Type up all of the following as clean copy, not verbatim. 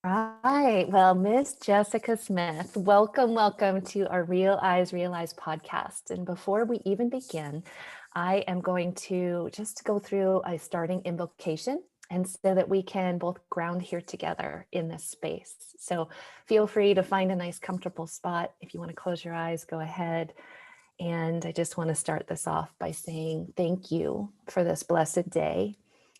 right. Well, Miss Jessica Smith, welcome to our Real Eyes Realize podcast. And before we even begin, I am going to just go through a starting invocation and so that we can both ground here together in this space. So feel free to find a nice, comfortable spot. If you want to close your eyes, go ahead. And I just want to start this off by saying thank you for this blessed day.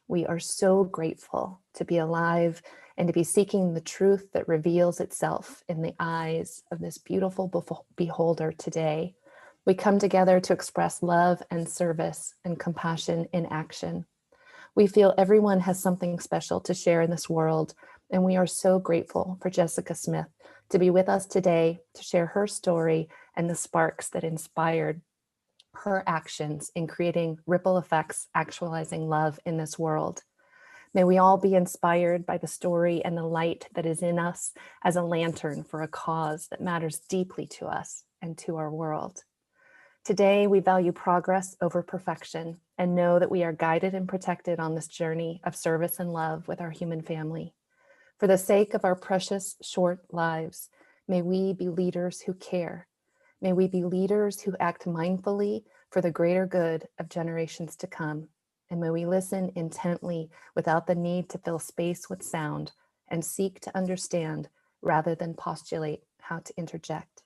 We are so grateful to be alive and to be seeking the truth that reveals itself in the eyes of this beautiful beholder today. We come together to express love and service and compassion in action. We feel everyone has something special to share in this world, and we are so grateful for Jessica Smith to be with us today to share her story and the sparks that inspired her actions in creating ripple effects, actualizing love in this world. May we all be inspired by the story and the light that is in us as a lantern for a cause that matters deeply to us and to our world. Today, we value progress over perfection and know that we are guided and protected on this journey of service and love with our human family. For the sake of our precious short lives, may we be leaders who care. May we be leaders who act mindfully for the greater good of generations to come. And may we listen intently without the need to fill space with sound and seek to understand rather than postulate how to interject.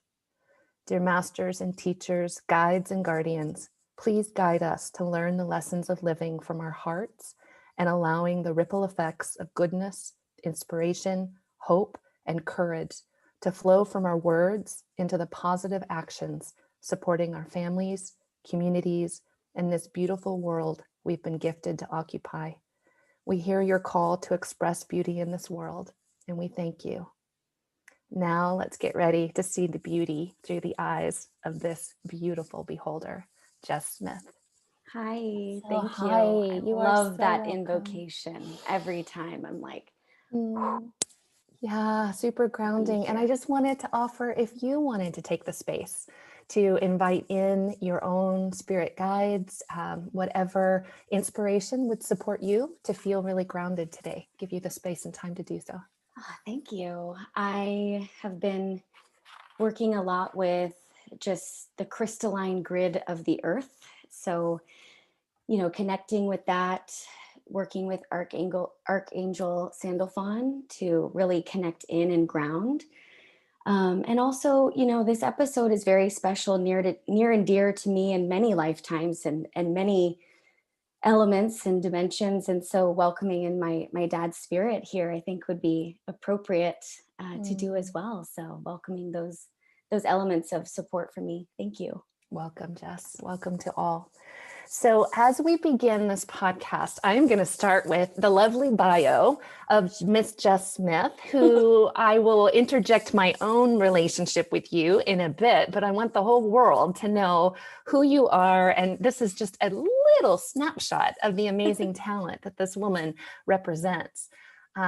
Dear masters and teachers, guides and guardians, please guide us to learn the lessons of living from our hearts and allowing the ripple effects of goodness, inspiration, hope, and courage to flow from our words into the positive actions supporting our families, communities, and this beautiful world we've been gifted to occupy. We hear your call to express beauty in this world, and we thank you. Now let's get ready to see the beauty through the eyes of this beautiful beholder, Jess Smith. Hi, So thank hi, you. I you are love so that welcome. invocation every time. I'm like, Yeah, super be grounding. And I here. just wanted to offer, if you wanted to take the space to invite in your own spirit guides, whatever inspiration would support you to feel really grounded today, give you the space and time to do so. Thank you. I have been working a lot with just the crystalline grid of the earth. So, connecting with that, working with Archangel Sandalphon to really connect in and ground. And also, this episode is very special, near and dear to me in many lifetimes and many elements and dimensions. And so, welcoming in my dad's spirit here, I think, would be appropriate to do as Mm. well. So, welcoming those elements of support for me. Thank you. Welcome, Jess. Welcome to all. So, as we begin this podcast, I am going to start with the lovely bio of Miss Jess Smith, who I will interject my own relationship with you in a bit, but I want the whole world to know who you are. And this is just a little snapshot of the amazing talent that this woman represents.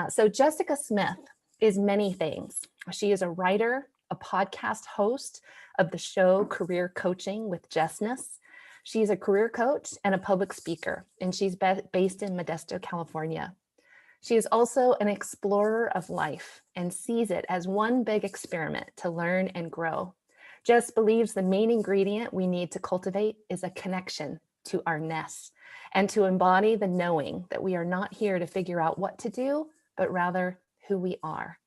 So, Jessica Smith is many things. She is a writer, a podcast host of the show Career Coaching with Jess Smith. She's a career coach and a public speaker, and she's based in Modesto, California. She is also an explorer of life and sees it as one big experiment to learn and grow. Jess believes the main ingredient we need to cultivate is a connection to our ness and to embody the knowing that we are not here to figure out what to do, but rather who we are.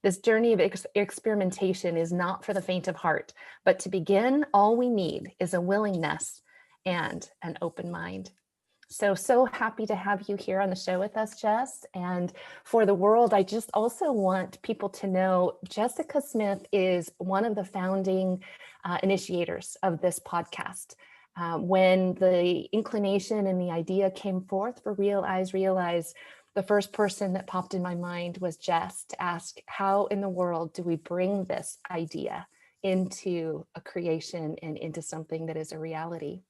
This journey of experimentation is not for the faint of heart, but to begin, all we need is a willingness and an open mind. So happy to have you here on the show with us, Jess. And for the world, I just also want people to know Jessica Smith is one of the founding initiators of this podcast. When the inclination and the idea came forth for Real Eyes Realize, the first person that popped in my mind was Jess to ask, how in the world do we bring this idea into a creation and into something that is a reality?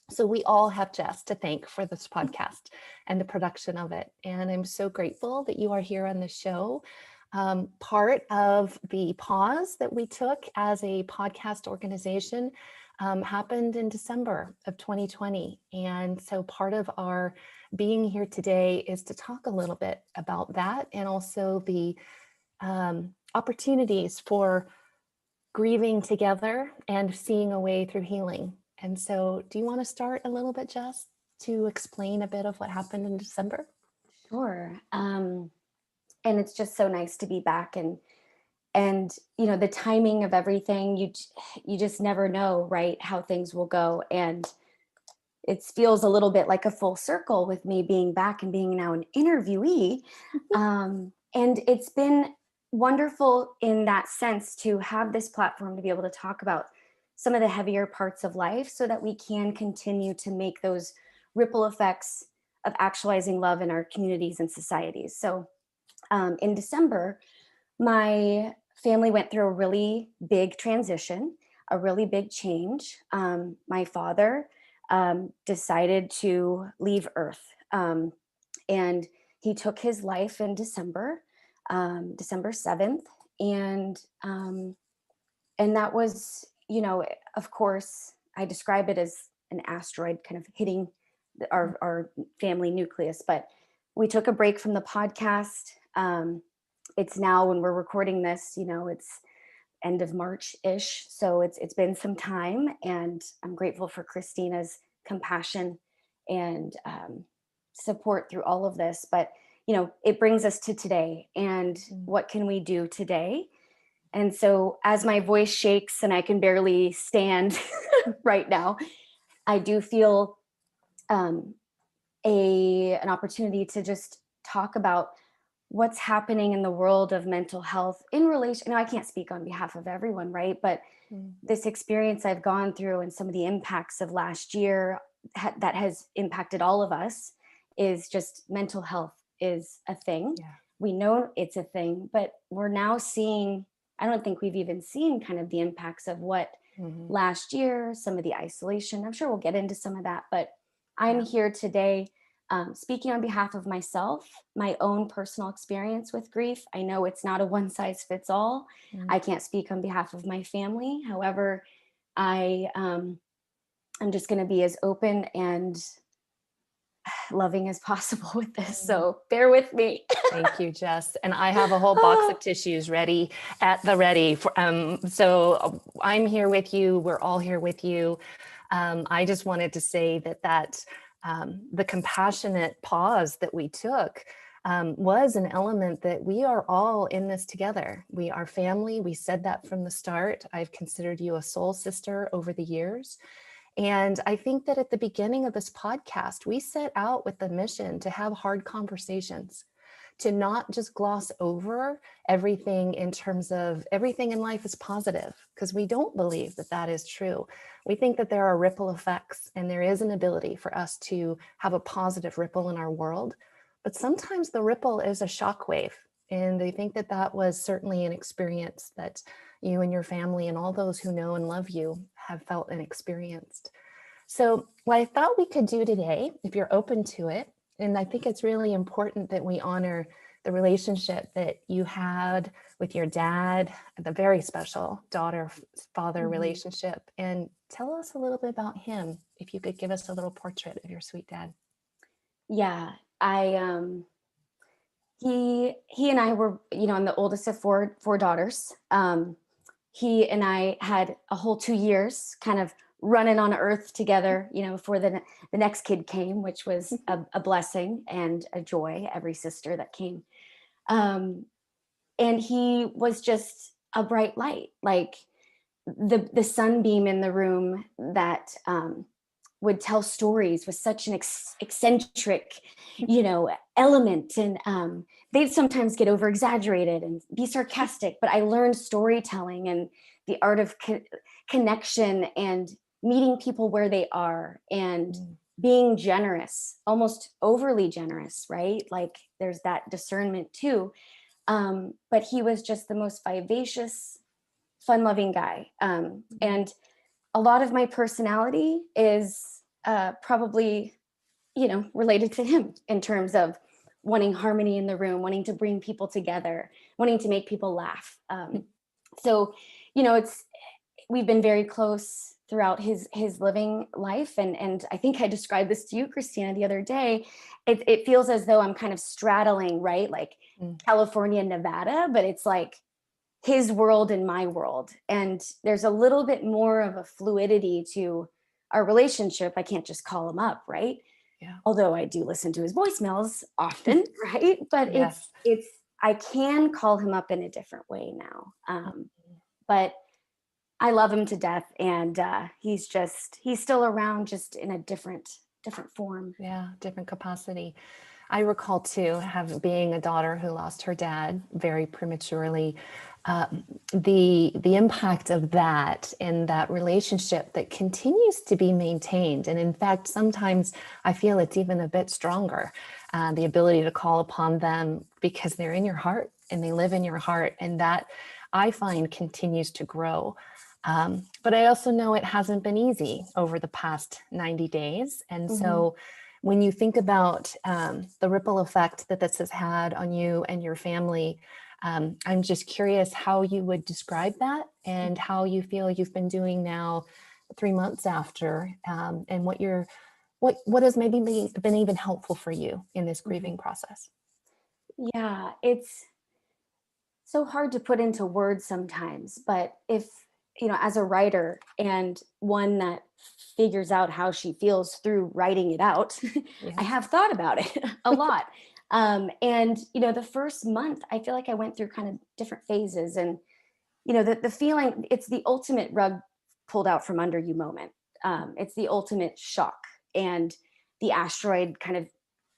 So we all have Jess to thank for this podcast and the production of it. And I'm so grateful that you are here on the show. Part of the pause that we took as a podcast organization happened in December of 2020. And so part of our being here today is to talk a little bit about that and also the opportunities for grieving together and seeing a way through healing. And so, do you want to start a little bit, Jess, to explain a bit of what happened in December? Sure. And it's just so nice to be back, and the timing of everything, you just never know, right, how things will go. And it feels a little bit like a full circle with me being back and being now an interviewee. And it's been wonderful in that sense to have this platform to be able to talk about some of the heavier parts of life so that we can continue to make those ripple effects of actualizing love in our communities and societies. So in December, my family went through a really big transition, a really big change. My father decided to leave Earth. And he took his life in December, December 7th. And that was, of course, I describe it as an asteroid kind of hitting our family nucleus. But we took a break from the podcast. It's now, when we're recording this, it's end of March-ish. So it's been some time, and I'm grateful for Christina's compassion and support through all of this. But, it brings us to today, and what can we do today? And so as my voice shakes and I can barely stand right now, I do feel an opportunity to just talk about what's happening in the world of mental health in relation. I can't speak on behalf of everyone, right? But this experience I've gone through and some of the impacts of last year that has impacted all of us is just mental health is a thing. Yeah. We know it's a thing, but we're now seeing, I don't think we've even seen kind of the impacts of what last year, some of the isolation. I'm sure we'll get into some of that, but I'm here today speaking on behalf of myself, my own personal experience with grief. I know it's not a one size fits all. I can't speak on behalf of my family. However, I'm just going to be as open and loving as possible with this. So bear with me. Thank you, Jess. And I have a whole box of tissues ready at the ready. So I'm here with you. We're all here with you. I just wanted to say that the compassionate pause that we took was an element that we are all in this together. We are family. We said that from the start. I've considered you a soul sister over the years. And I think that at the beginning of this podcast, we set out with the mission to have hard conversations, to not just gloss over everything in terms of everything in life is positive, because we don't believe that that is true. We think that there are ripple effects and there is an ability for us to have a positive ripple in our world. But sometimes the ripple is a shockwave. And I think that that was certainly an experience that you and your family and all those who know and love you have felt and experienced. So what I thought we could do today, if you're open to it, and I think it's really important that we honor the relationship that you had with your dad, the very special daughter-father relationship, and tell us a little bit about him, if you could give us a little portrait of your sweet dad. Yeah, he and I were, I'm the oldest of four daughters. He and I had a whole 2 years kind of running on earth together, before the next kid came, which was a blessing and a joy, every sister that came. And he was just a bright light, like the sunbeam in the room that would tell stories with such an eccentric, element. And they'd sometimes get over exaggerated and be sarcastic, but I learned storytelling and the art of connection and meeting people where they are and being generous, almost overly generous, right? Like there's that discernment too. But he was just the most vivacious, fun-loving guy. And a lot of my personality is probably, related to him in terms of wanting harmony in the room, wanting to bring people together, wanting to make people laugh. So, we've been very close throughout his living life. And I think I described this to you, Christina, the other day. It feels as though I'm kind of straddling, right? Like California, Nevada, but it's like his world and my world. And there's a little bit more of a fluidity to our relationship. I can't just call him up, right? Yeah. Although I do listen to his voicemails often, right? But Yes. I can call him up in a different way now. But I love him to death, and he's still around, just in a different form. Yeah, different capacity. I recall too, being a daughter who lost her dad very prematurely, the impact of that in that relationship that continues to be maintained, and in fact, sometimes I feel it's even a bit stronger. The ability to call upon them because they're in your heart and they live in your heart, and that I find continues to grow. But I also know it hasn't been easy over the past 90 days, and so when you think about the ripple effect that this has had on you and your family, I'm just curious how you would describe that and how you feel you've been doing now 3 months after, and what has maybe been even helpful for you in this grieving process. Yeah, it's so hard to put into words sometimes, but if, as a writer and one that figures out how she feels through writing it out, Yes. I have thought about it a lot. And, the first month, I feel like I went through kind of different phases, and, the feeling, it's the ultimate rug pulled out from under you moment. It's the ultimate shock, and the asteroid kind of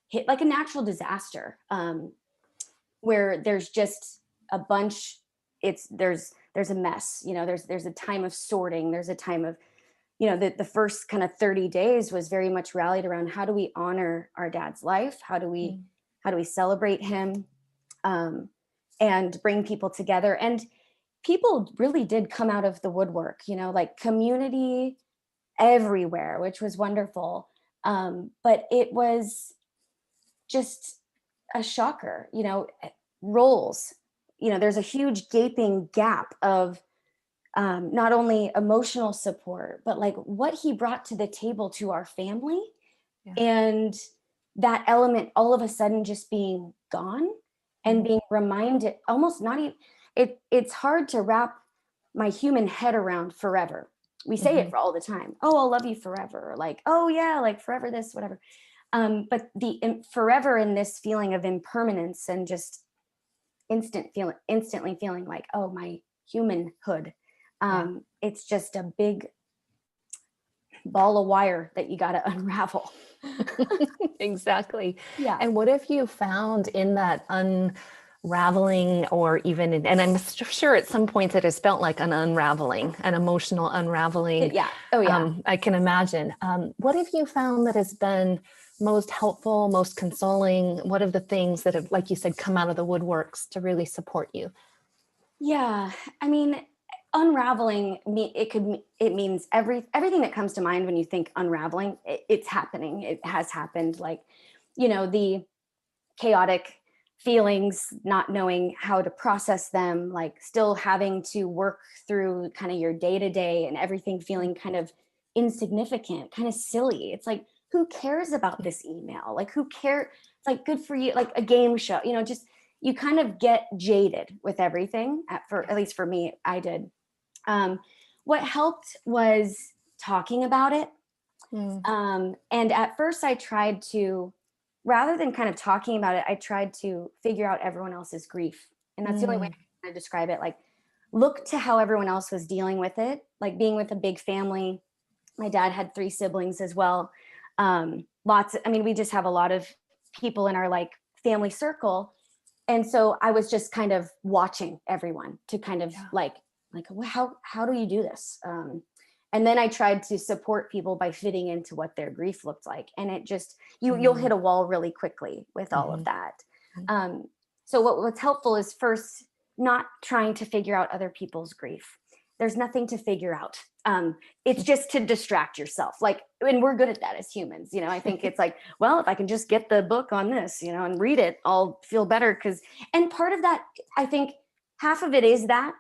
hit like a natural disaster, where there's just a bunch, there's a mess, there's a time of sorting, there's a time of, the first kind of 30 days was very much rallied around how do we honor our dad's life, how do we celebrate him, and bring people together. And people really did come out of the woodwork, like community everywhere, which was wonderful. But it was just a shocker, roles, there's a huge gaping gap of not only emotional support, but like what he brought to the table to our family. Yeah. And that element all of a sudden just being gone and being reminded, almost not even, it's hard to wrap my human head around forever. We say it for all the time. Oh, I'll love you forever. Or like, oh yeah, like forever this, whatever. But the forever in this feeling of impermanence and just instantly feeling like, oh, my humanhood. It's just a big ball of wire that you got to unravel. Exactly. Yeah. And what have you found in that unraveling, or even and I'm sure at some points it has felt like an unraveling, an emotional unraveling. Yeah. Oh yeah. I can imagine. What have you found that has been most helpful, most consoling? What are the things that have, like you said, come out of the woodworks to really support you? Yeah. I mean, unraveling, it means everything that comes to mind when you think unraveling, it's happening. It has happened. Like, the chaotic feelings, not knowing how to process them, like still having to work through kind of your day to day, and everything feeling kind of insignificant, kind of silly. It's like, who cares about this email? Like, who cares? It's like, good for you. Like a game show, just, you kind of get jaded with everything. At least for me, I did. What helped was talking about it. And at first I tried to, rather than kind of talking about it, I tried to figure out everyone else's grief. And that's the only way I can describe it. Like, look to how everyone else was dealing with it. Like being with a big family. My dad had 3 siblings as well. We just have a lot of people in our like family circle. And so I was just kind of watching everyone to kind of like, well, how do you do this? And then I tried to support people by fitting into what their grief looked like. And it just, you'll hit a wall really quickly with all of that. So what's helpful is first, not trying to figure out other people's grief. There's nothing to figure out. It's just to distract yourself. Like, and we're good at that as humans. I think it's like, well, if I can just get the book on this, and read it, I'll feel better. And part of that, I think half of it is that.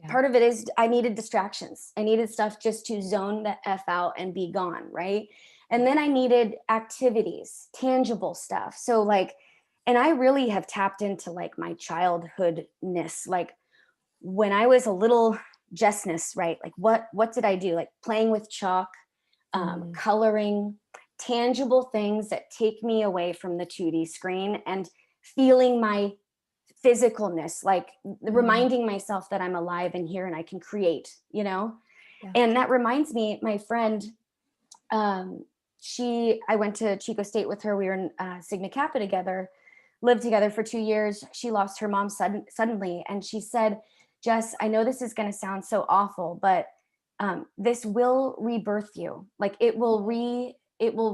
Part of it is I needed distractions. I needed stuff just to zone the F out and be gone, right? And then I needed activities, tangible stuff. So like And I really have tapped into like my childhoodness, like when I was a little Jessness, right? Like what did I do? Like playing with chalk, coloring, tangible things that take me away from the 2D screen and feeling my physicalness, like reminding myself that I'm alive and here and I can create, you know? Yeah. And that reminds me, my friend, I went to Chico State with her. We were in Sigma Kappa together, lived together for 2 years. She lost her mom suddenly. And she said, Jess, I know this is going to sound so awful, but this will rebirth you. Like it will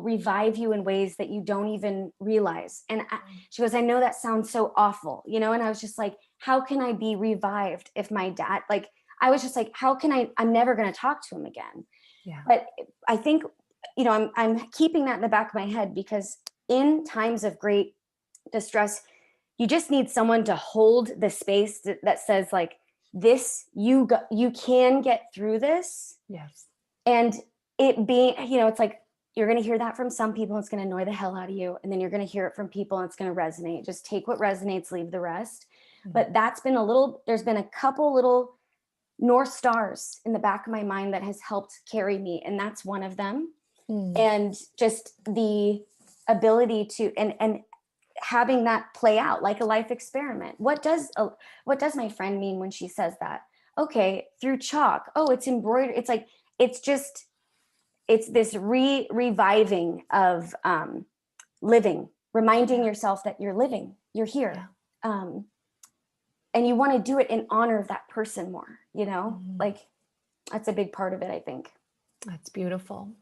revive you in ways that you don't even realize. And she goes, I know that sounds so awful, you know? And I was just like, how can I be revived if my dad, like, I was just like, how can I'm never going to talk to him again. Yeah. But I think, you know, I'm keeping that in the back of my head, because in times of great distress, you just need someone to hold the space that says like, this, you can get through this. Yes. And it being, you know, it's like, you're going to hear that from some people. It's going to annoy the hell out of you. And then you're going to hear it from people and it's going to resonate. Just take what resonates, leave the rest. But that's been there's been a couple little North Stars in the back of my mind that has helped carry me. And that's one of them. And just the ability to, and having that play out like a life experiment. What does my friend mean when she says that? Okay, through chalk. Oh, it's embroidered. It's like, it's this reviving of living, reminding yourself that you're living, you're here. And you want to do it in honor of that person more, you know, like that's a big part of it, I think. That's beautiful.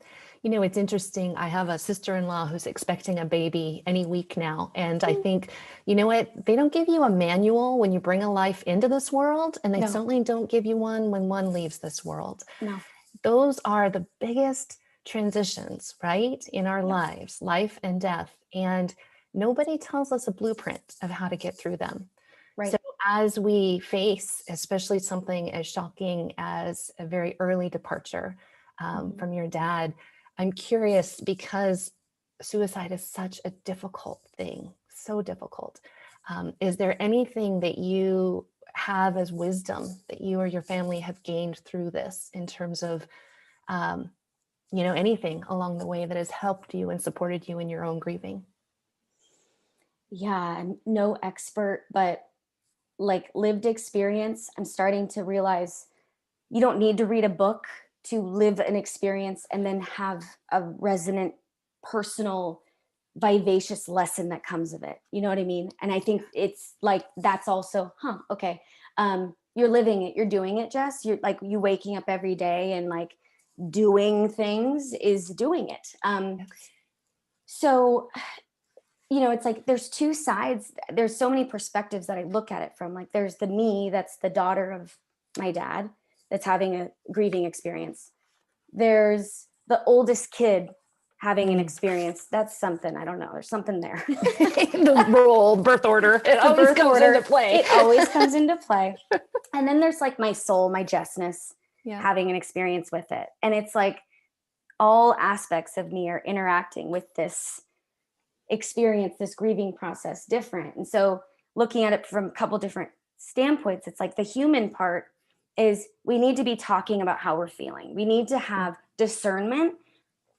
You know, it's interesting. I have a sister-in-law who's expecting a baby any week now. And I think, you know what, they don't give you a manual when you bring a life into this world. And they certainly don't give you one when one leaves this world. No. Those are the biggest transitions, right? In our lives, life and death. And nobody tells us a blueprint of how to get through them. Right. So as we face, especially something as shocking as a very early departure from your dad, I'm curious, because suicide is such a difficult thing, so difficult. Is there anything that you have as wisdom that you or your family have gained through this in terms of, you know, anything along the way that has helped you and supported you in your own grieving? Yeah, I'm no expert, but like lived experience, I'm starting to realize you don't need to read a book to live an experience and then have a resonant, personal, vivacious lesson that comes of it. You know what I mean? And I think it's like, that's also, okay. You're living it, you're doing it, Jess. You're like, you waking up every day and like doing things is doing it. So, you know, it's like, there's two sides. There's so many perspectives that I look at it from. Like, there's the me, that's the daughter of my dad, that's having a grieving experience. There's the oldest kid having an experience. That's something, I don't know. There's something there. The role, birth order, it always comes into play. It always comes into play. And then there's like my soul, my Jessness, having an experience with it. And it's like all aspects of me are interacting with this experience, this grieving process different. And so looking at it from a couple different standpoints, it's like the human part is we need to be talking about how we're feeling. We need to have discernment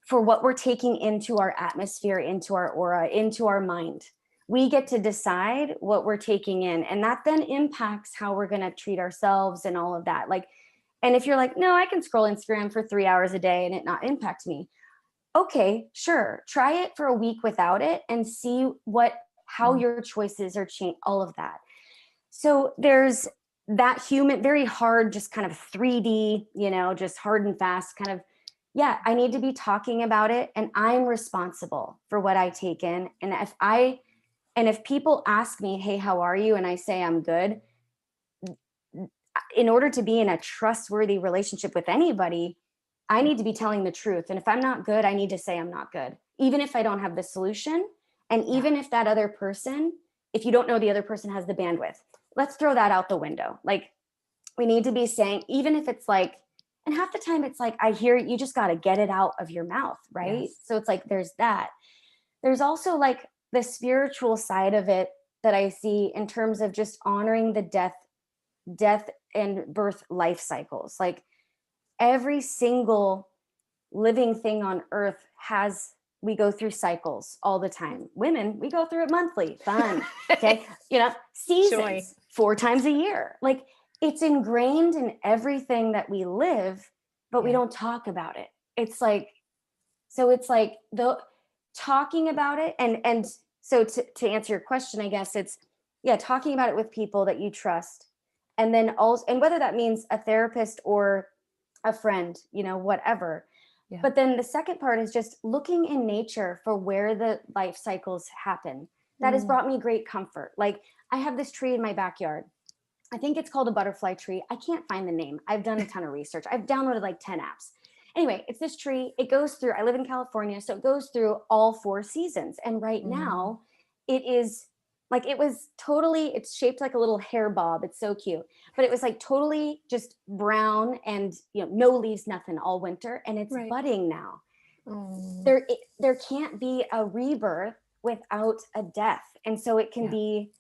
for what we're taking into our atmosphere, into our aura, into our mind. We get to decide what we're taking in, and that then impacts how we're going to treat ourselves and all of that. Like, and if you're like, no, I can scroll Instagram for 3 hours a day and it not impact me. Okay, sure. Try it for a week without it and see how your choices are changed, all of that. So there's that human, very hard, just kind of 3D, you know, just hard and fast kind of, I need to be talking about it, and I'm responsible for what I take in. And if people ask me, hey, how are you? And I say, I'm good. In order to be in a trustworthy relationship with anybody, I need to be telling the truth. And if I'm not good, I need to say I'm not good, even if I don't have the solution. And even if that other person, if you don't know the other person has the bandwidth, let's throw that out the window. Like, we need to be saying, even if it's like, and half the time it's like, I hear you just got to get it out of your mouth. Right. Yes. So it's like, there's that. There's also like the spiritual side of it that I see in terms of just honoring the death and birth life cycles. Like every single living thing on earth we go through cycles all the time. Women, we go through it monthly. Fun. Okay. Joy. Seasons 4 times a year. Like it's ingrained in everything that we live, but we don't talk about it. It's like the talking about it. And so to answer your question, I guess it's, talking about it with people that you trust. And then also, and whether that means a therapist or a friend, whatever. Yeah. But then the second part is just looking in nature for where the life cycles happen. That has brought me great comfort. Like I have this tree in my backyard. I think it's called a butterfly tree. I can't find the name. I've done a ton of research. I've downloaded like 10 apps. Anyway, it's this tree. It goes through, I live in California, so it goes through all 4 seasons. And right now it is like, it's shaped like a little hair bob. It's so cute. But it was like totally just brown and, no leaves, nothing all winter. And it's budding now. There can't be a rebirth without a death. And so it can be,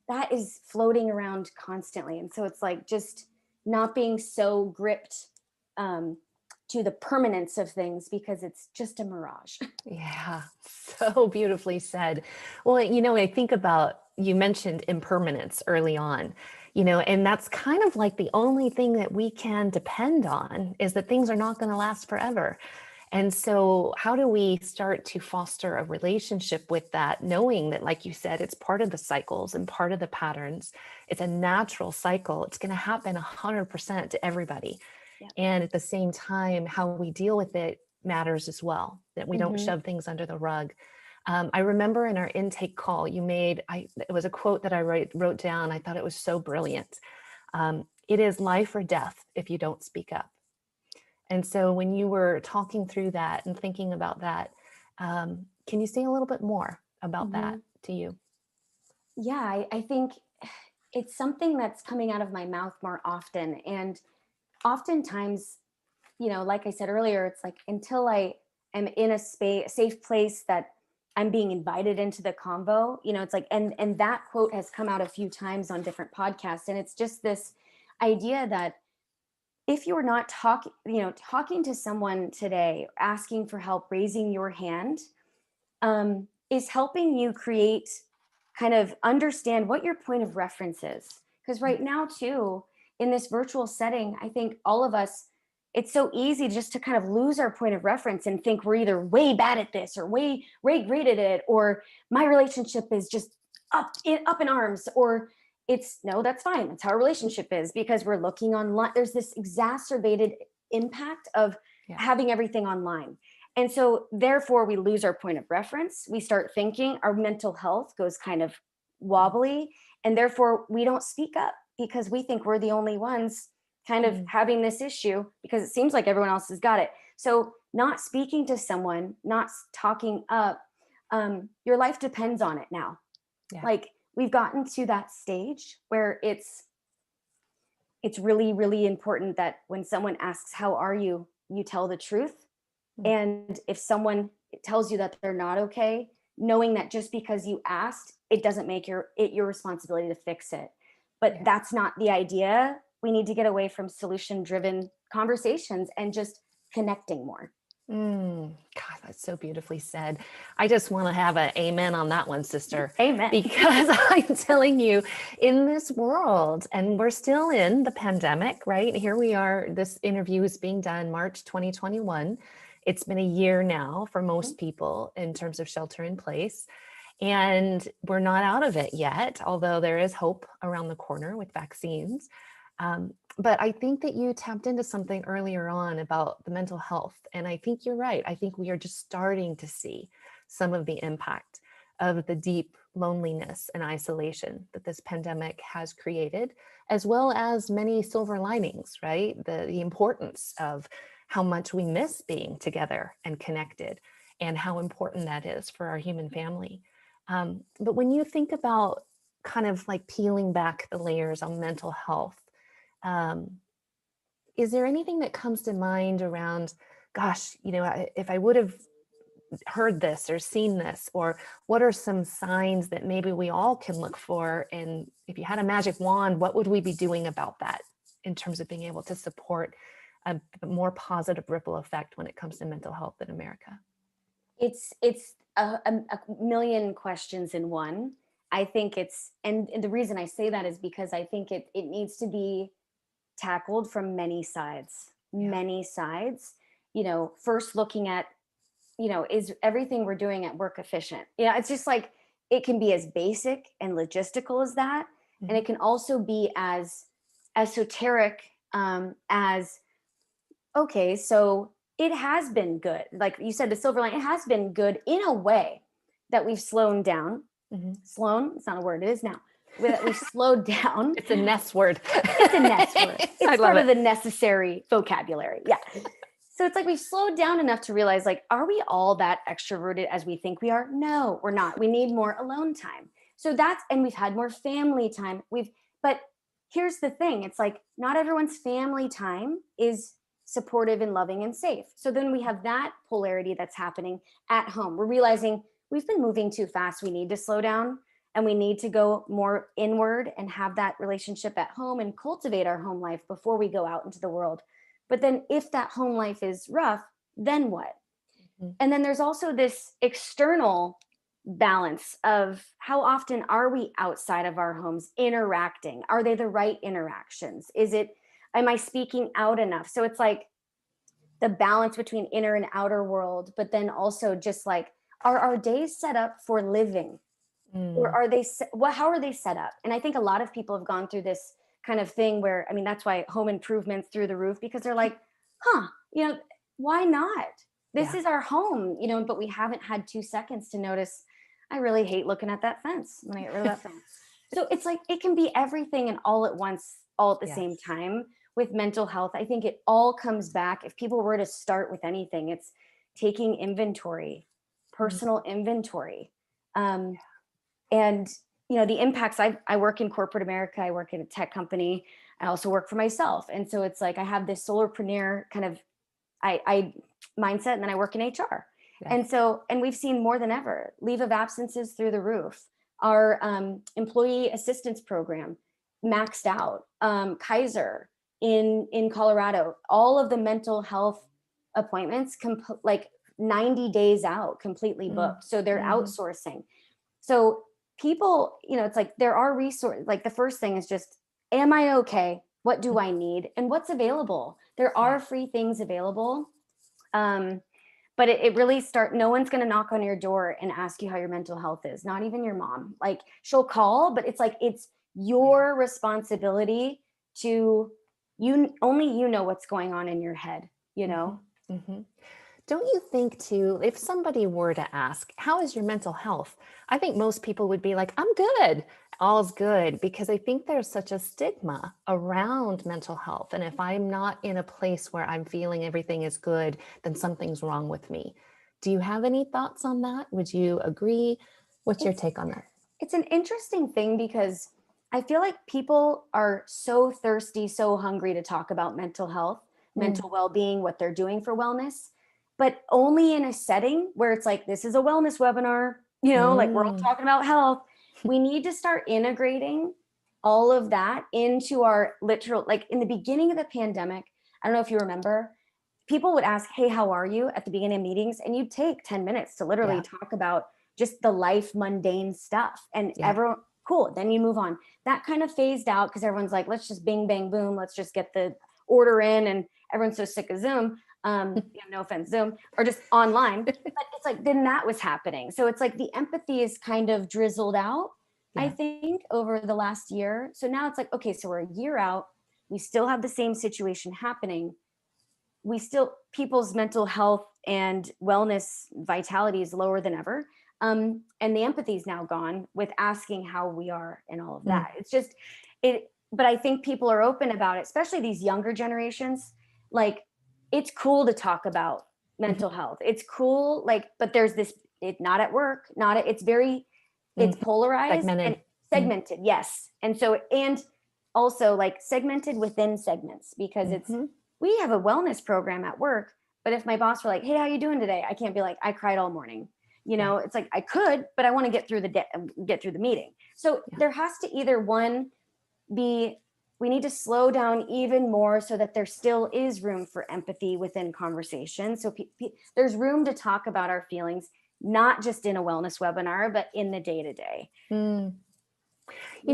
that is floating around constantly. And so it's like just not being so gripped to the permanence of things, because it's just a mirage. Yeah, so beautifully said. Well, I think about, you mentioned impermanence early on, and that's kind of like the only thing that we can depend on, is that things are not going to last forever. And so how do we start to foster a relationship with that, knowing that, like you said, it's part of the cycles and part of the patterns. It's a natural cycle. It's going to happen 100% to everybody. Yep. And at the same time, how we deal with it matters as well, that we don't shove things under the rug. I remember in our intake call, it was a quote that I wrote down. I thought it was so brilliant. It is life or death if you don't speak up. And so when you were talking through that and thinking about that, can you say a little bit more about that to you? Yeah, I think it's something that's coming out of my mouth more often. And oftentimes, like I said earlier, it's like until I am in a safe place that I'm being invited into the convo, it's like, and that quote has come out a few times on different podcasts. And it's just this idea that if you're not talking to someone today, asking for help, raising your hand, is helping you create, kind of understand what your point of reference is. Because right now too, in this virtual setting, I think all of us, it's so easy just to kind of lose our point of reference and think we're either way bad at this or way great at it, or my relationship is just up in arms, or it's no, that's fine. That's how a relationship is, because we're looking online. There's this exacerbated impact of having everything online. And so therefore we lose our point of reference. We start thinking our mental health goes kind of wobbly, and therefore we don't speak up because we think we're the only ones kind of having this issue, because it seems like everyone else has got it. So not speaking to someone, not talking up, your life depends on it now. Yeah. Like we've gotten to that stage where it's really, really important that when someone asks, how are you, you tell the truth. And if someone tells you that they're not okay, knowing that just because you asked, it doesn't make it your responsibility to fix it. But that's not the idea. We need to get away from solution-driven conversations and just connecting more. God, that's so beautifully said. I just want to have an amen on that one, sister. Amen. Because I'm telling you, in this world, and we're still in the pandemic, right? Here we are. This interview is being done March 2021. It's been a year now for most people in terms of shelter in place. And we're not out of it yet, although there is hope around the corner with vaccines. But I think that you tapped into something earlier on about the mental health. And I think you're right. I think we are just starting to see some of the impact of the deep loneliness and isolation that this pandemic has created, as well as many silver linings, right? The importance of how much we miss being together and connected, and how important that is for our human family. But when you think about kind of like peeling back the layers on mental health, is there anything that comes to mind around, gosh, if I would have heard this or seen this? Or what are some signs that maybe we all can look for? And if you had a magic wand, what would we be doing about that in terms of being able to support a more positive ripple effect when it comes to mental health in America? It's a million questions in one. I think and the reason I say that is because I think it needs to be tackled from many sides, many sides. First looking at, is everything we're doing at work efficient? It's just like, it can be as basic and logistical as that. Mm-hmm. And it can also be as esoteric as, okay, so it has been good. Like you said, the silver line, it has been good in a way that we've slowed down. Mm-hmm. Slown, it's not a word, it is now. That we've slowed down. It's a nest word. It's a nest word. It's part of the necessary vocabulary. Yeah. So it's like we've slowed down enough to realize, like, are we all that extroverted as we think we are? No, we're not. We need more alone time. So and we've had more family time. But here's the thing. It's like, not everyone's family time is supportive and loving and safe. So then we have that polarity that's happening at home. We're realizing we've been moving too fast. We need to slow down, and we need to go more inward and have that relationship at home and cultivate our home life before we go out into the world. But then if that home life is rough, then what? Mm-hmm. And then there's also this external balance of how often are we outside of our homes interacting? Are they the right interactions? Am I speaking out enough? So it's like the balance between inner and outer world, but then also just like, are our days set up for living? Or are they, how are they set up? And I think a lot of people have gone through this kind of thing where, that's why home improvements through the roof, because they're like, why not? This is our home, but we haven't had 2 seconds to notice, I really hate looking at that fence. I'm gonna get rid of that fence. So it's like, it can be everything and all at once, all at the same time. With mental health, I think it all comes back. If people were to start with anything, it's taking inventory, personal inventory. And, the impacts, I work in corporate America, I work in a tech company, I also work for myself. And so it's like, I have this solopreneur kind of, I mindset, and then I work in HR. Yeah. And we've seen more than ever, leave of absences through the roof. Our employee assistance program maxed out. Kaiser in Colorado, all of the mental health appointments, like 90 days out, completely booked. So they're outsourcing. So people, it's like, there are resources. Like the first thing is just, am I okay? What do I need? And what's available? There are free things available. But it really no one's going to knock on your door and ask you how your mental health is. Not even your mom. Like, she'll call, but it's like, it's your responsibility to, only you know what's going on in your head, Mm-hmm. Don't you think too, if somebody were to ask, how is your mental health? I think most people would be like, I'm good. All's good. Because I think there's such a stigma around mental health. And if I'm not in a place where I'm feeling everything is good, then something's wrong with me. Do you have any thoughts on that? Would you agree? What's your take on that? It's an interesting thing, because I feel like people are so thirsty, so hungry to talk about mental health, mental well-being, what they're doing for wellness, but only in a setting where it's like, this is a wellness webinar, like we're all talking about health. We need to start integrating all of that into our literal, like in the beginning of the pandemic, I don't know if you remember, people would ask, hey, how are you at the beginning of meetings? And you'd take 10 minutes to literally talk about just the life mundane stuff, and everyone, cool. Then you move on. That kind of phased out because everyone's like, let's just bing, bang, boom. Let's just get the order in. And everyone's so sick of Zoom. No offense, Zoom, or just online. But it's like, then that was happening. So it's like the empathy is kind of drizzled out, I think, over the last year. So now it's like, okay, so we're a year out. We still have the same situation happening. People's mental health and wellness vitality is lower than ever. And the empathy is now gone with asking how we are and all of that. It's just, but I think people are open about it, especially these younger generations. Like, it's cool to talk about mental health. It's cool, but there's this, not at work, it's polarized and segmented. Yes. And also like segmented within segments, because we have a wellness program at work, But if my boss were like, hey, how you doing today? I can't be like, I cried all morning. You know, it's like I could, but I want to get through the day, get through the meeting. So there has to either one be, we need to slow down even more so that there still is room for empathy within conversation. So there's room to talk about our feelings, not just in a wellness webinar, but in the day-to-day. You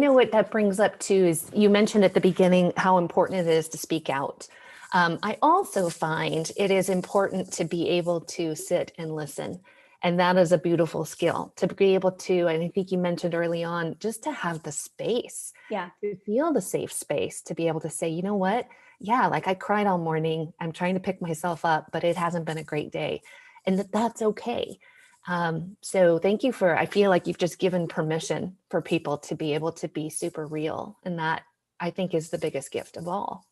know what that brings up too is you mentioned at the beginning how important it is to speak out. I also find it is important to be able to sit and listen. And that is a beautiful skill to be able to, and I think you mentioned early on, just to have the space, to feel the safe space, to be able to say, you know what? Yeah, like I cried all morning. I'm trying to pick myself up, but it hasn't been a great day. And that's okay. So thank you I feel like you've just given permission for people to be able to be super real. And that I think is the biggest gift of all.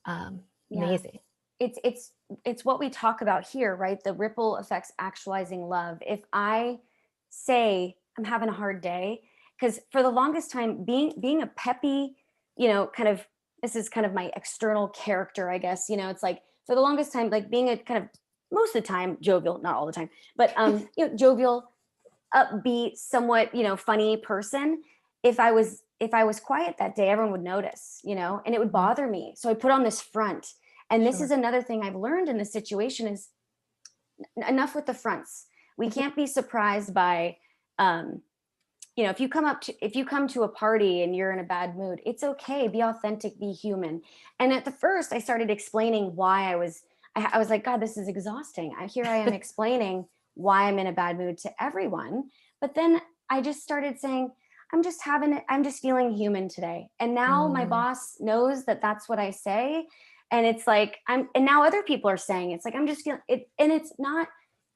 Amazing. It's what we talk about here, right? The ripple effects actualizing love. If I say I'm having a hard day, because for the longest time, being a peppy, kind of, this is kind of my external character, I guess, it's like for the longest time, like being a kind of most of the time jovial, not all the time, but jovial, upbeat, somewhat, funny person. If I was quiet that day, everyone would notice, and it would bother me. So I put on this front. And this is another thing I've learned in this situation is enough with the fronts. We can't be surprised by, if you come to a party and you're in a bad mood, it's okay. Be authentic, be human. And at the first I started explaining why I was like, God, this is exhausting. Here I am explaining why I'm in a bad mood to everyone. But then I just started saying, I'm just feeling human today. And now my boss knows that that's what I say. And it's like, and now other people are saying, it's like, I'm just feeling it. And it's not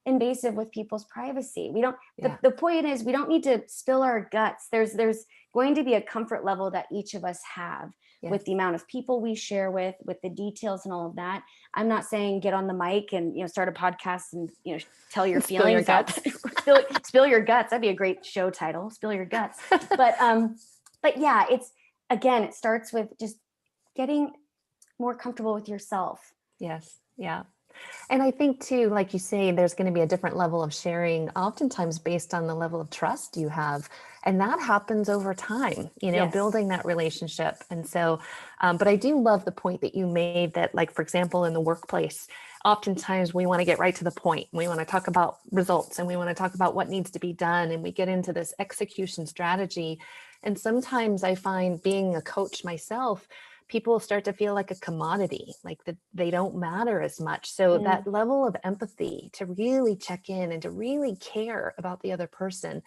invasive with people's privacy. We don't, the point is we don't need to spill our guts. There's going to be a comfort level that each of us have with the amount of people we share with the details and all of that. I'm not saying get on the mic and, start a podcast and, tell your feelings. Spill your guts. Spill your guts. That'd be a great show title, Spill Your Guts. But yeah, it starts with just getting more comfortable with yourself. Yes. Yeah. And I think too, like you say, there's going to be a different level of sharing, oftentimes based on the level of trust you have. And that happens over time, building that relationship. And so, but I do love the point that you made that, like, for example, in the workplace, oftentimes we want to get right to the point. We want to talk about results and we want to talk about what needs to be done. And we get into this execution strategy. And sometimes I find, being a coach myself, people start to feel like a commodity, like that they don't matter as much. So that level of empathy to really check in and to really care about the other person,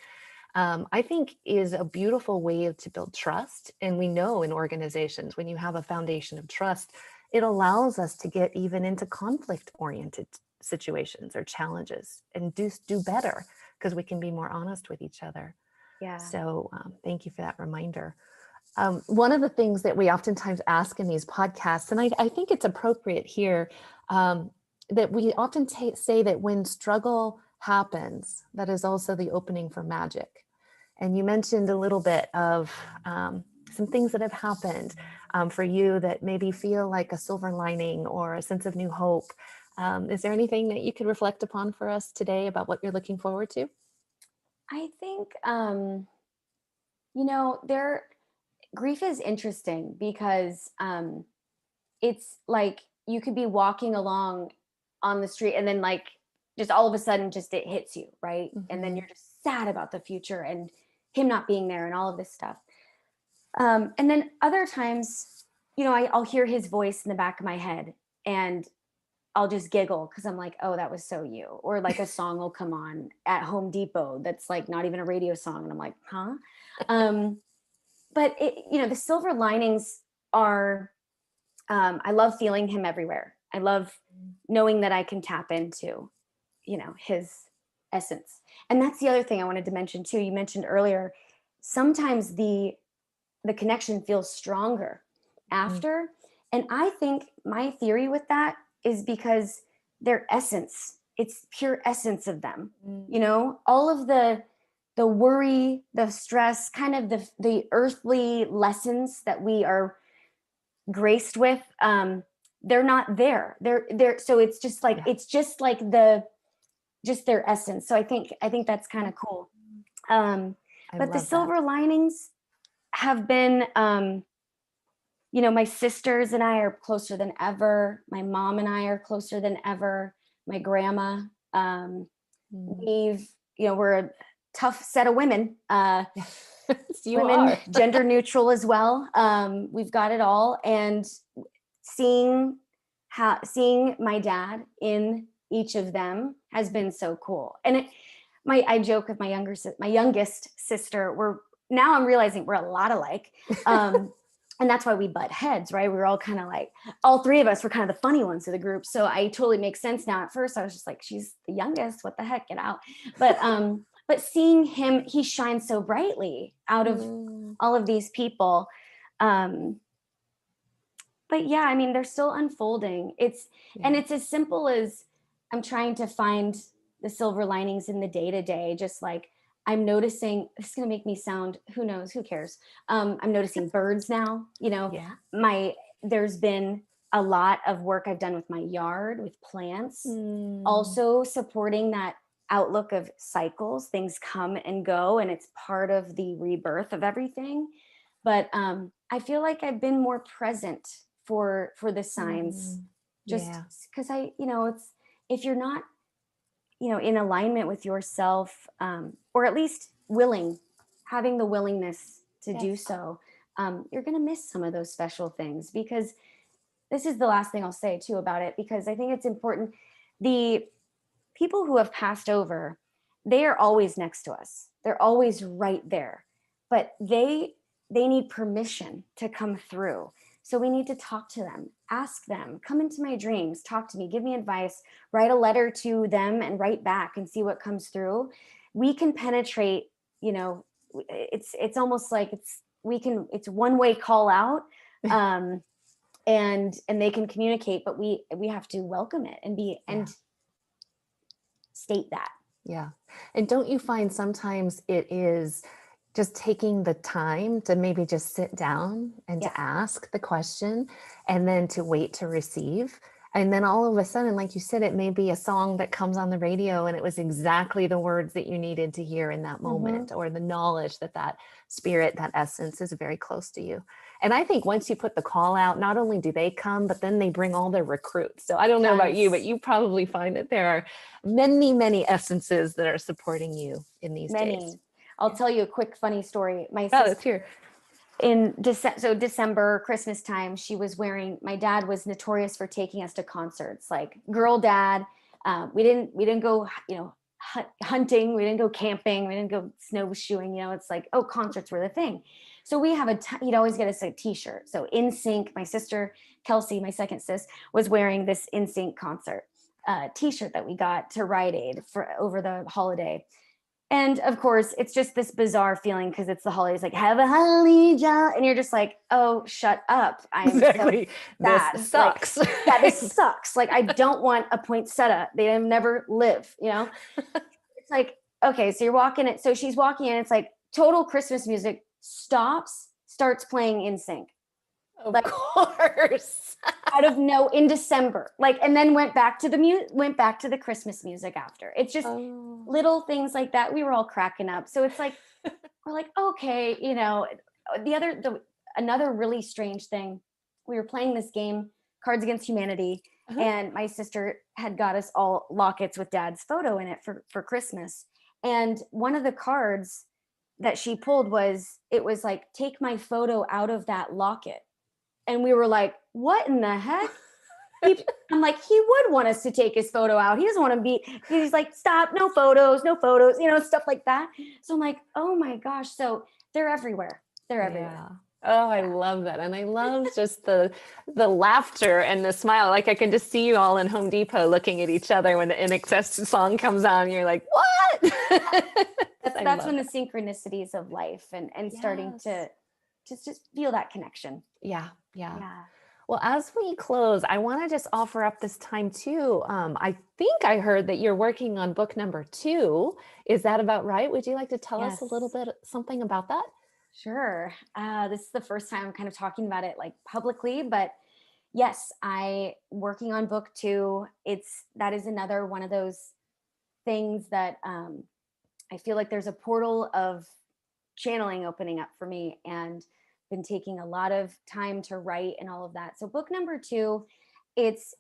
I think is a beautiful way to build trust. And we know in organizations, when you have a foundation of trust, it allows us to get even into conflict-oriented situations or challenges and do better because we can be more honest with each other. Yeah. So thank you for that reminder. One of the things that we oftentimes ask in these podcasts, and I think it's appropriate here, that we often say that when struggle happens, that is also the opening for magic. And you mentioned a little bit of some things that have happened for you that maybe feel like a silver lining or a sense of new hope. Is there anything that you could reflect upon for us today about what you're looking forward to? I think, grief is interesting because it's like you could be walking along on the street and then like just all of a sudden just it hits you, right? And then you're just sad about the future and him not being there and all of this stuff. And then other times, I'll hear his voice in the back of my head and I'll just giggle because I'm like, oh, that was so you. Or like a song will come on at Home Depot that's like not even a radio song. And I'm like, huh? But the silver linings are, I love feeling him everywhere. I love knowing that I can tap into, his essence. And that's the other thing I wanted to mention too. You mentioned earlier, sometimes the connection feels stronger after. And I think my theory with that is because their essence, it's pure essence of them. All of the worry, the stress, kind of the earthly lessons that we are graced with, they're not there. They're so it's just like just their essence. So I think that's kind of cool. I But the love that. silver linings have been, my sisters and I are closer than ever. My mom and I are closer than ever. My grandma, we're a tough set of women. Women, gender neutral as well. We've got it all. And seeing my dad in each of them has been so cool. And I joke with my youngest sister. Now I'm realizing we're a lot alike. And that's why we butt heads, right? We were all kind of like, all three of us were kind of the funny ones of the group. So I totally makes sense now. At first I was just like, she's the youngest, what the heck, get out. But seeing him, he shines so brightly out of all of these people. But yeah, I mean, they're still unfolding. And it's as simple as I'm trying to find the silver linings in the day-to-day, just like I'm noticing, it's going to make me sound, who knows, who cares? I'm noticing birds now, there's been a lot of work I've done with my yard, with plants, also supporting that outlook of cycles. Things come and go, and it's part of the rebirth of everything. But I feel like I've been more present for the signs, just because it's, if you're not, in alignment with yourself, or at least having the willingness to do so, you're going to miss some of those special things. Because this is the last thing I'll say too about it, because I think it's important. The people who have passed over, they are always next to us. They're always right there, but they need permission to come through. So we need to talk to them, ask them, come into my dreams, talk to me, give me advice, write a letter to them and write back and see what comes through. We can penetrate, it's almost like it's one-way call out, and they can communicate, but we have to welcome it and state that. Yeah. And don't you find sometimes it is just taking the time to maybe just sit down and to ask the question, and then to wait to receive? And then all of a sudden, like you said, it may be a song that comes on the radio and it was exactly the words that you needed to hear in that moment, or the knowledge that spirit, that essence is very close to you. And I think once you put the call out, not only do they come, but then they bring all their recruits. So I don't know about you, but you probably find that there are many, many essences that are supporting you in these days. I'll tell you a quick funny story. My sister here in December, Christmas time, my dad was notorious for taking us to concerts, like girl dad. We didn't go, hunting. We didn't go camping. We didn't go snowshoeing. It's like, concerts were the thing. So we have he'd always get us a t-shirt. So NSYNC, my sister, Kelsey, my second sis, was wearing this NSYNC concert t-shirt that we got to Rite Aid over the holiday. And of course, it's just this bizarre feeling because it's the holidays, like, have a holly jolly, and you're just like, oh, shut up. Exactly. This sucks. Like, this sucks. Like, I don't want a poinsettia. They never live, It's like, okay, so you're walking it. So she's walking in, it's like total Christmas music starts playing NSYNC. Of course. Out of in December, and then went back to the Christmas music after. It's just little things like that. We were all cracking up. So it's like, we're like, okay, another really strange thing. We were playing this game, Cards Against Humanity, and my sister had got us all lockets with Dad's photo in it for Christmas. And one of the cards that she pulled was like, take my photo out of that locket. And we were like, what in the heck? I'm like, he would want us to take his photo out. He doesn't want to he's like, stop, no photos, stuff like that. So I'm like, oh my gosh. So they're everywhere. Yeah. Oh, I love that. And I love just the laughter and the smile. Like I can just see you all in Home Depot looking at each other when the In Excess song comes on. You're like, what? That's when the synchronicities of life and starting to just feel that connection. Yeah. Well, as we close, I want to just offer up this time too. I think I heard that you're working on book number 2. Is that about right? Would you like to tell us a little bit something about that? Sure. This is the first time I'm kind of talking about it like publicly, but Yes, I working on book 2. That is another one of those things that I feel like there's a portal of channeling opening up for me, and been taking a lot of time to write and all of that. So book number 2, it's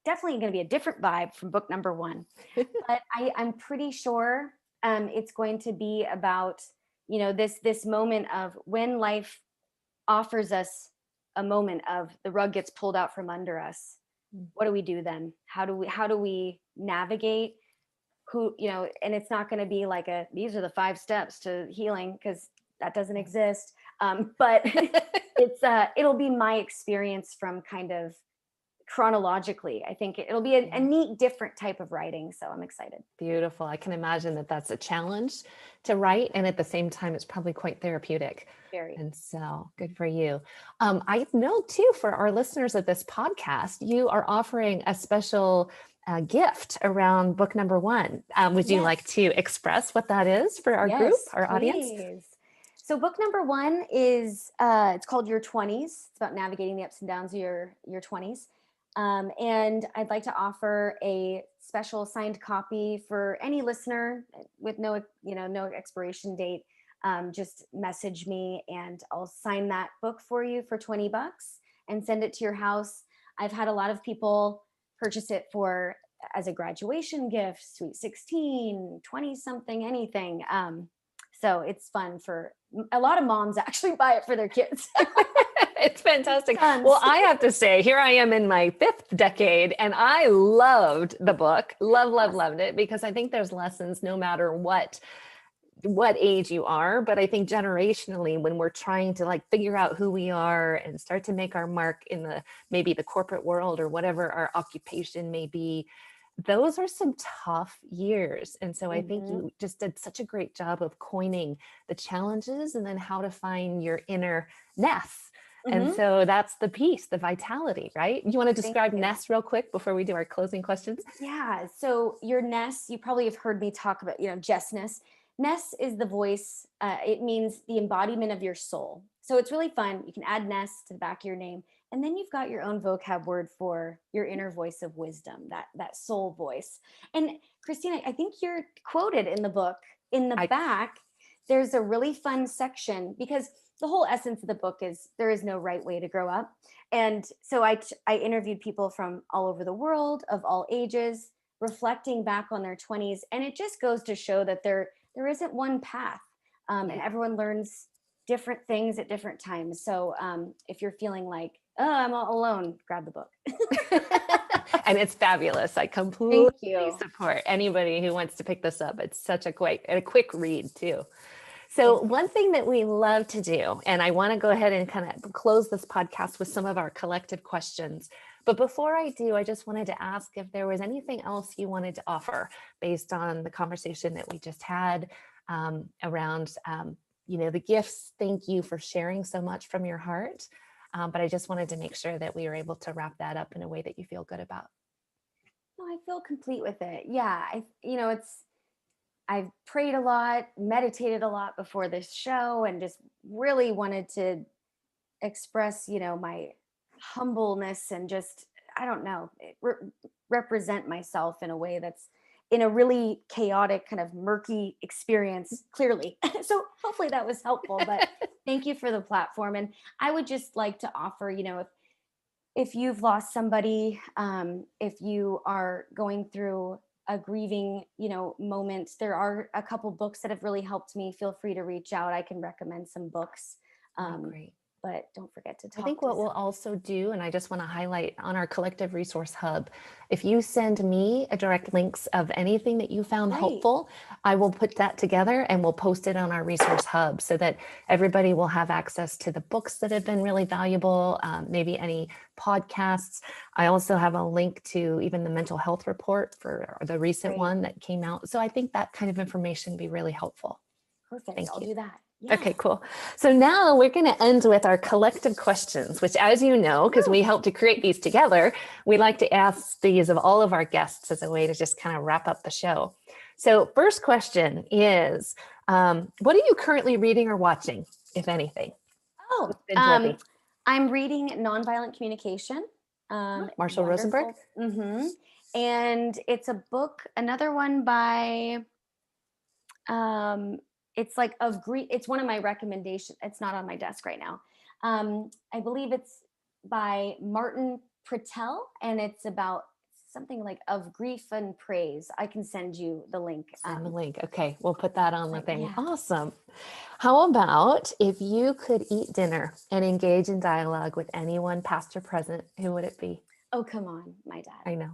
definitely going to be a different vibe from book number 1, but I'm pretty sure it's going to be about, this moment of when life offers us a moment of the rug gets pulled out from under us. What do we do then? How do we navigate and it's not going to be like these are the 5 steps to healing, because that doesn't exist. But it'll be my experience from kind of chronologically. I think it'll be a neat, different type of writing. So I'm excited. Beautiful. I can imagine that that's a challenge to write. And at the same time, it's probably quite therapeutic. Very. And so good for you. I know too, for our listeners of this podcast, you are offering a special gift around book number 1. Would you like to express what that is for our group, our audience? So book number 1 is, it's called Your 20s. It's about navigating the ups and downs of your 20s. And I'd like to offer a special signed copy for any listener with no expiration date. Just message me and I'll sign that book for you for $20 and send it to your house. I've had a lot of people purchase it as a graduation gift, sweet 16, 20 something, anything. So it's fun for a lot of moms actually buy it for their kids. It's fantastic. Well, I have to say, here I am in my 5th decade and I loved the book. Loved it, because I think there's lessons no matter what age you are. But I think generationally, when we're trying to figure out who we are and start to make our mark in maybe the corporate world or whatever our occupation may be, those are some tough years. And so I think you just did such a great job of coining the challenges and then how to find your inner nest. And so that's the piece, the vitality, right? You want to describe nest real quick before we do our closing questions? Yeah. So your nest, you probably have heard me talk about, Jessness. Nest is the voice. It means the embodiment of your soul. So it's really fun. You can add nest to the back of your name. And then you've got your own vocab word for your inner voice of wisdom, that soul voice. And Christina, I think you're quoted in the book. In the back, there's a really fun section, because the whole essence of the book is there is no right way to grow up. And so I interviewed people from all over the world, of all ages, reflecting back on their 20s. And it just goes to show that there isn't one path, and everyone learns different things at different times. So if you're feeling like, oh, I'm all alone, grab the book. And it's fabulous. I completely support anybody who wants to pick this up. It's such a quick read too. So one thing that we love to do, and I want to go ahead and kind of close this podcast with some of our collective questions. But before I do, I just wanted to ask if there was anything else you wanted to offer based on the conversation that we just had around, the gifts. Thank you for sharing so much from your heart. But I just wanted to make sure that we were able to wrap that up in a way that you feel good about. No, I feel complete with it. Yeah. I've prayed a lot, meditated a lot before this show, and just really wanted to express, my humbleness and just, I don't know, represent myself in a way that's in a really chaotic, kind of murky experience, clearly. So hopefully that was helpful, but thank you for the platform. And I would just like to offer, if you've lost somebody, if you are going through a grieving, moment, there are a couple books that have really helped me. Feel free to reach out. I can recommend some books. Great. But don't forget to talk. I think what we'll also do, and I just want to highlight on our collective resource hub, if you send me a direct links of anything that you found helpful, I will put that together and we'll post it on our resource hub so that everybody will have access to the books that have been really valuable, maybe any podcasts. I also have a link to even the mental health report for the recent one that came out. So I think that kind of information would be really helpful. Perfect. I'll do that. Yeah. Okay, cool. So now we're going to end with our collective questions, which, as you know, because we helped to create these together, we like to ask these of all of our guests as a way to just kind of wrap up the show. So first question is, what are you currently reading or watching, if anything? I'm reading Nonviolent Communication Marshall Rosenberg. Mm-hmm. And it's a book, another one by, it's like of grief. It's one of my recommendations. It's not on my desk right now. I believe it's by Martin Prittell, and it's about something like of grief and praise. I can send you the link. Send the link. Okay, we'll put that on the thing. Yeah. Awesome. How about if you could eat dinner and engage in dialogue with anyone, past or present, who would it be? Oh, come on, my dad. I know.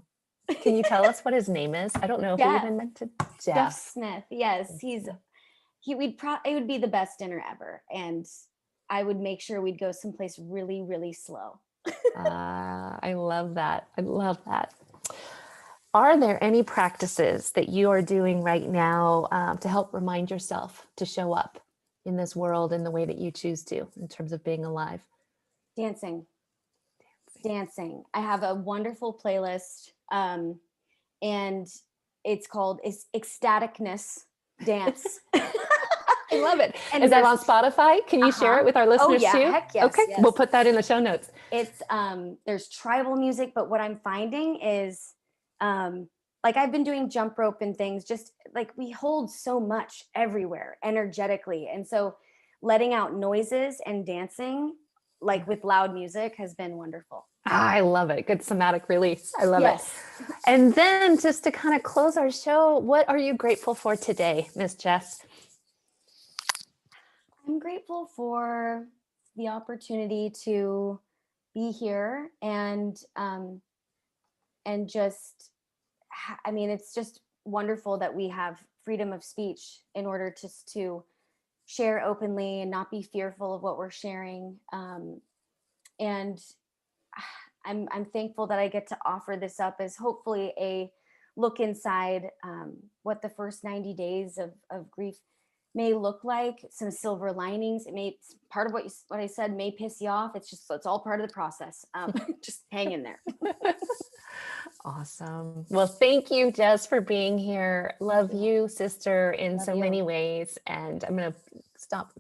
Can you tell us what his name is? I don't know if we even mentioned Jess Smith. Yes, it would be the best dinner ever, and I would make sure we'd go someplace really, really slow. I love that. I love that. Are there any practices that you are doing right now to help remind yourself to show up in this world in the way that you choose to, in terms of being alive? Dancing. I have a wonderful playlist, and it's called Ecstaticness Dance. I love it. And is that on Spotify? Can you share it with our listeners too? Heck yes. Okay, yes. We'll put that in the show notes. It's there's tribal music, but what I'm finding is like I've been doing jump rope and things, just like we hold so much everywhere energetically. And so letting out noises and dancing like with loud music has been wonderful. I love it. Good somatic release. I love it. And then just to kind of close our show, what are you grateful for today, Miss Jess? I'm grateful for the opportunity to be here and just, I mean, it's just wonderful that we have freedom of speech in order to share openly and not be fearful of what we're sharing. And I'm thankful that I get to offer this up as hopefully a look inside what the first 90 days of grief may look like, some silver linings. It may, part of what I said may piss you off. It's all part of the process. Just hang in there. Awesome. Well, thank you, Jess, for being here. Love you, sister, in so many ways. And I'm going to stop